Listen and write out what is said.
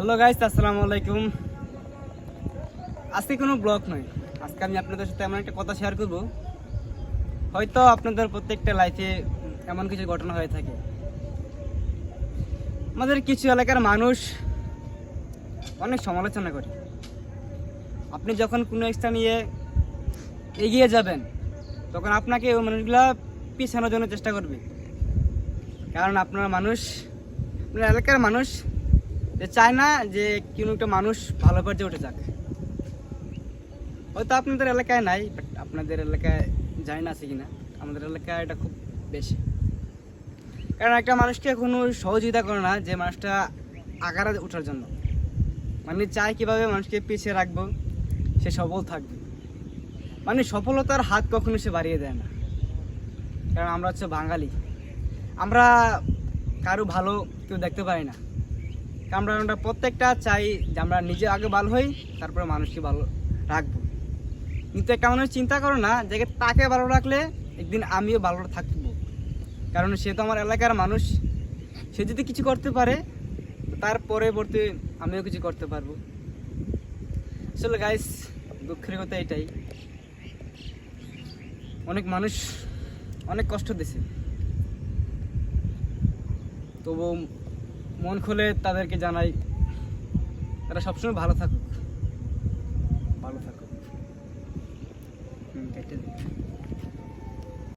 Hello guys, আসসালামু আলাইকুম। আজকে কোনো ব্লগ নয়, আজকে আমি আপনাদের সাথে এমন একটা কথা শেয়ার করব। হয়তো আপনাদের প্রত্যেকটা লাইফে এমন কিছু ঘটনা হয়ে থাকে। আমাদের কিছু এলাকার মানুষ অনেক সমালোচনা করে। আপনি যখন কোনো একটা নিয়ে এগিয়ে যাবেন, তখন আপনাকে ওই মানুষগুলা পিছানোর জন্য চেষ্টা করবে। কারণ আপনার এলাকার মানুষ যে চায় না যে কোনো একটা মানুষ ভালো পর্যায়ে উঠে যাক। হয়তো আপনাদের এলাকায় নাই, বাট আপনাদের এলাকায় জানি না আছে কিনা, আমাদের এলাকায় এটা খুব বেশি। কারণ একটা মানুষকে কোনো সহযোগিতা করে না যে মানুষটা আগারে ওঠার জন্য। মানে চায় কীভাবে মানুষকে পিছিয়ে রাখবো, সে সফল থাকবে। মানে সফলতার হাত কখনো সে বাড়িয়ে দেয় না। কারণ আমরা হচ্ছে বাঙালি, আমরা কারো ভালো কেউ দেখতে পারি না। আমরা প্রত্যেকটা চাই যে আমরা নিজে আগে ভালো হই, তারপরে মানুষকে ভালো রাখবো। কিন্তু একটা মানুষ চিন্তা করো না যে তাকে ভালো রাখলে একদিন আমিও ভালো থাকবো। কারণ সে তো আমার এলাকার মানুষ, সে যদি কিছু করতে পারে তার পরবর্তী আমিও কিছু করতে পারবো। আসলে গাইস, দুঃখের কথা এটাই, অনেক মানুষ অনেক কষ্ট দিছে, তবু মন খুলে তাদেরকে জানাই তারা সবসময় ভালো থাকুক। কেটে দিই।